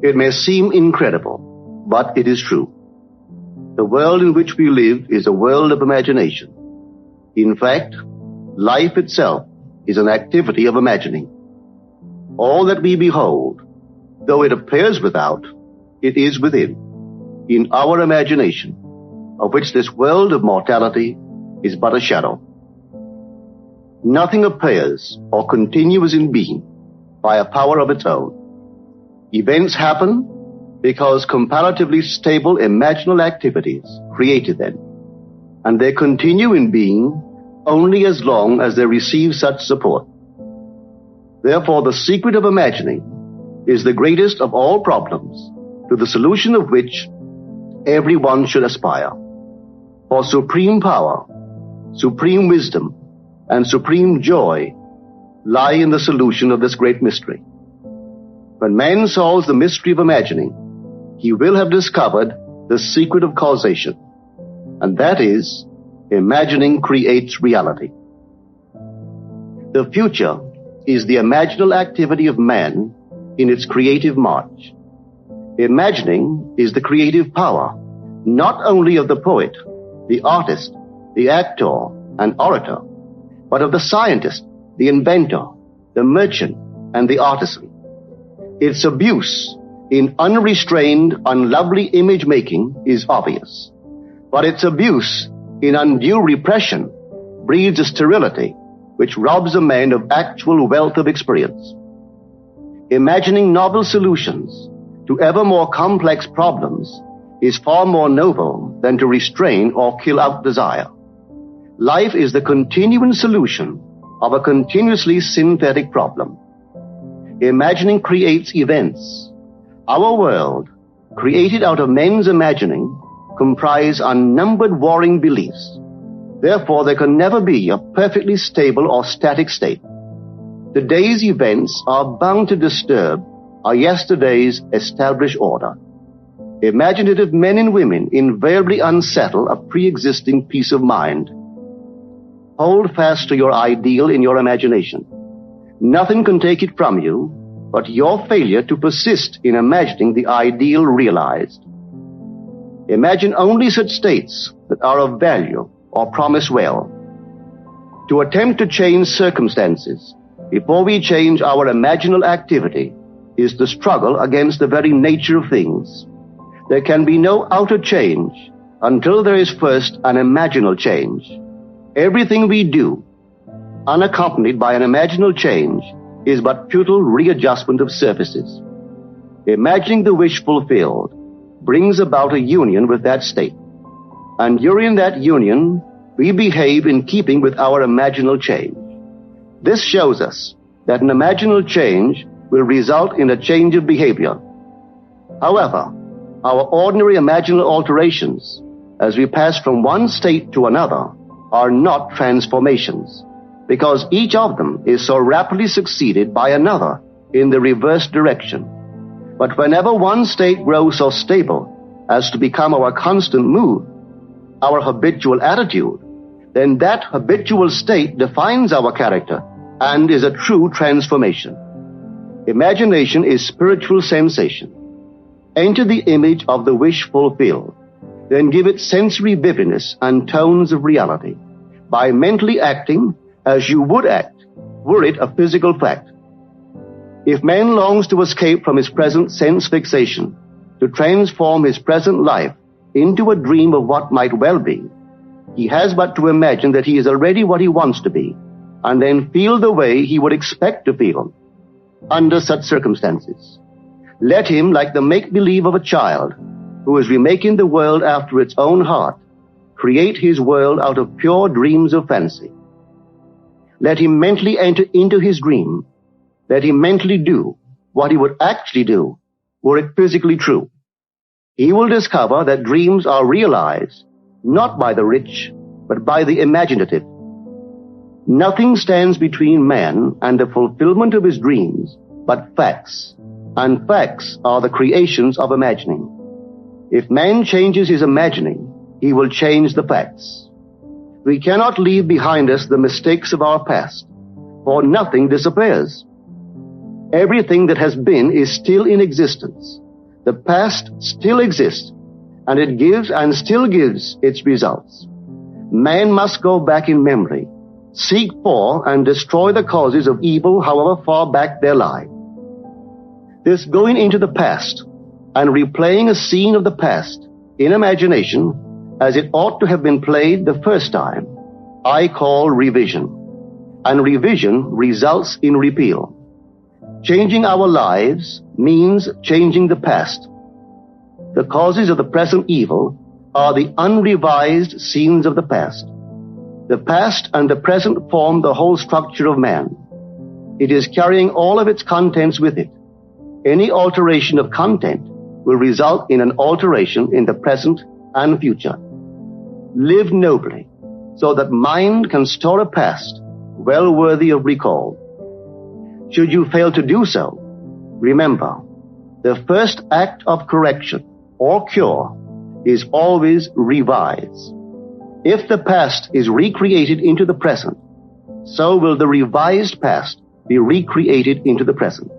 It may seem incredible, but it is true. The world in which we live is a world of imagination. In fact, life itself is an activity of imagining. All that we behold, though it appears without, it is within, in our imagination, of which this world of mortality is but a shadow. Nothing appears or continues in being by a power of its own. Events happen because comparatively stable imaginal activities created them, and they continue in being only as long as they receive such support. Therefore, the secret of imagining is the greatest of all problems, to the solution of which everyone should aspire. For supreme power, supreme wisdom, and supreme joy lie in the solution of this great mystery. When man solves the mystery of imagining, he will have discovered the secret of causation, and that is, imagining creates reality. The future is the imaginal activity of man in its creative march. Imagining is the creative power, not only of the poet, the artist, the actor, and orator, but of the scientist, the inventor, the merchant, and the artisan. Its abuse in unrestrained, unlovely image-making is obvious, but its abuse in undue repression breeds a sterility which robs a man of actual wealth of experience. Imagining novel solutions to ever more complex problems is far more noble than to restrain or kill out desire. Life is the continuing solution of a continuously synthetic problem. Imagining creates events. Our world, created out of men's imagining, comprise unnumbered warring beliefs. Therefore, there can never be a perfectly stable or static state. Today's events are bound to disturb our yesterday's established order. Imaginative men and women invariably unsettle a pre-existing peace of mind. Hold fast to your ideal in your imagination. Nothing can take it from you but your failure to persist in imagining the ideal realized. Imagine only such states that are of value or promise well. To attempt to change circumstances before we change our imaginal activity is the struggle against the very nature of things. There can be no outer change until there is first an imaginal change. Everything we do, unaccompanied by an imaginal change, is but futile readjustment of surfaces. Imagining the wish fulfilled brings about a union with that state, and during that union, we behave in keeping with our imaginal change. This shows us that an imaginal change will result in a change of behavior. However, our ordinary imaginal alterations, as we pass from one state to another, are not transformations, because each of them is so rapidly succeeded by another in the reverse direction. But whenever one state grows so stable as to become our constant mood, our habitual attitude, then that habitual state defines our character and is a true transformation. Imagination is spiritual sensation. Enter the image of the wish fulfilled, then give it sensory vividness and tones of reality by mentally acting as you would act were it a physical fact. If man longs to escape from his present sense fixation, to transform his present life into a dream of what might well be, he has but to imagine that he is already what he wants to be, and then feel the way he would expect to feel under such circumstances. Let him, like the make-believe of a child who is remaking the world after its own heart, create his world out of pure dreams of fancy. Let him mentally enter into his dream. Let him mentally do what he would actually do were it physically true. He will discover that dreams are realized not by the rich, but by the imaginative. Nothing stands between man and the fulfillment of his dreams but facts, and facts are the creations of imagining. If man changes his imagining, he will change the facts. We cannot leave behind us the mistakes of our past, for nothing disappears. Everything that has been is still in existence, The past still exists, and it gives and still gives its results. Man must go back in memory, seek for and destroy the causes of evil however far back they lie. This going into the past and replaying a scene of the past in imagination as it ought to have been played the first time, I call revision. And revision results in repeal. Changing our lives means changing the past. The causes of the present evil are the unrevised scenes of the past. The past and the present form the whole structure of man. It is carrying all of its contents with it. Any alteration of content will result in an alteration in the present and future. Live nobly, so that mind can store a past well worthy of recall. Should you fail to do so, remember, the first act of correction or cure is always revise. If the past is recreated into the present, so will the revised past be recreated into the present.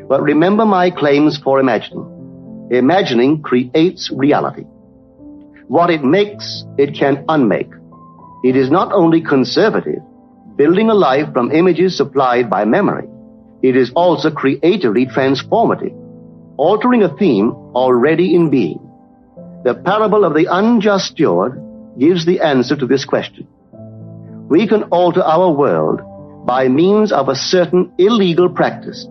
But remember my claims for imagining. Imagining creates reality. What it makes, it can unmake. It is not only conservative, building a life from images supplied by memory. It is also creatively transformative, altering a theme already in being. The parable of the unjust steward gives the answer to this question. We can alter our world by means of a certain illegal practice,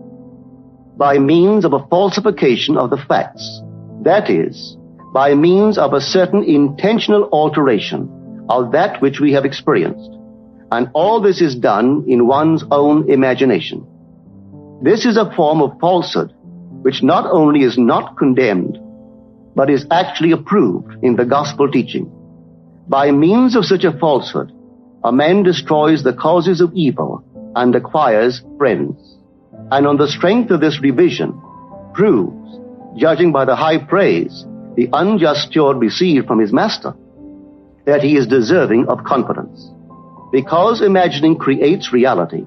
by means of a falsification of the facts. That is, by means of a certain intentional alteration of that which we have experienced. And all this is done in one's own imagination. This is a form of falsehood which not only is not condemned, but is actually approved in the gospel teaching. By means of such a falsehood, a man destroys the causes of evil and acquires friends. And on the strength of this revision, proves, judging by the high praise the unjust steward received from his master, that he is deserving of confidence. Because imagining creates reality,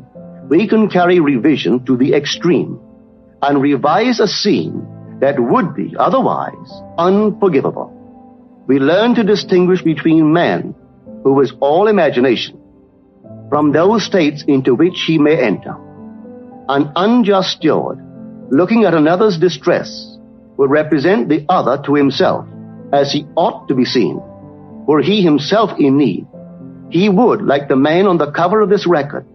we can carry revision to the extreme and revise a scene that would be otherwise unforgivable. We learn to distinguish between man, who is all imagination, from those states into which he may enter. An unjust steward, looking at another's distress, would represent the other to himself, as he ought to be seen. Were he himself in need, he would, like the man on the cover of this record,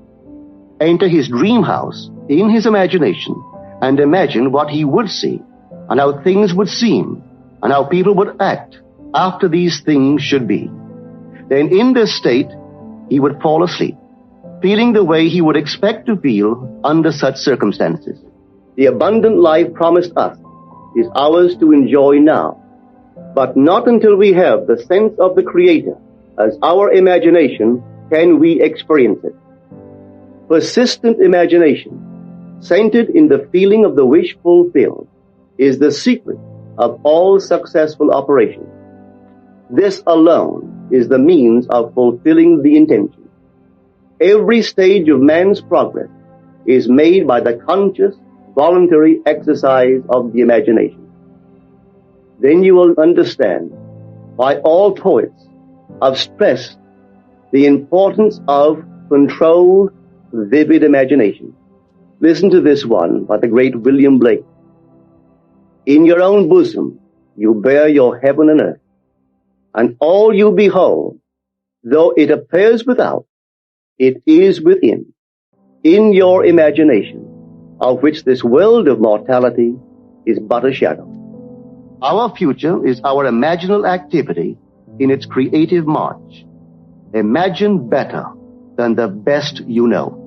enter his dream house in his imagination and imagine what he would see and how things would seem and how people would act after these things should be. Then in this state, he would fall asleep, feeling the way he would expect to feel under such circumstances. The abundant life promised us is ours to enjoy now, but not until we have the sense of the Creator as our imagination can we experience it. Persistent imagination, centered in the feeling of the wish fulfilled, is the secret of all successful operations. This alone is the means of fulfilling the intention. Every stage of man's progress is made by the conscious, voluntary exercise of the imagination. Then you will understand why all poets have stressed the importance of controlled, vivid imagination. Listen to this one by the great William Blake. In your own bosom you bear your heaven and earth, and all you behold, though it appears without, it is within, in your imagination, of which this world of mortality is but a shadow. Our future is our imaginal activity in its creative march. Imagine better than the best you know.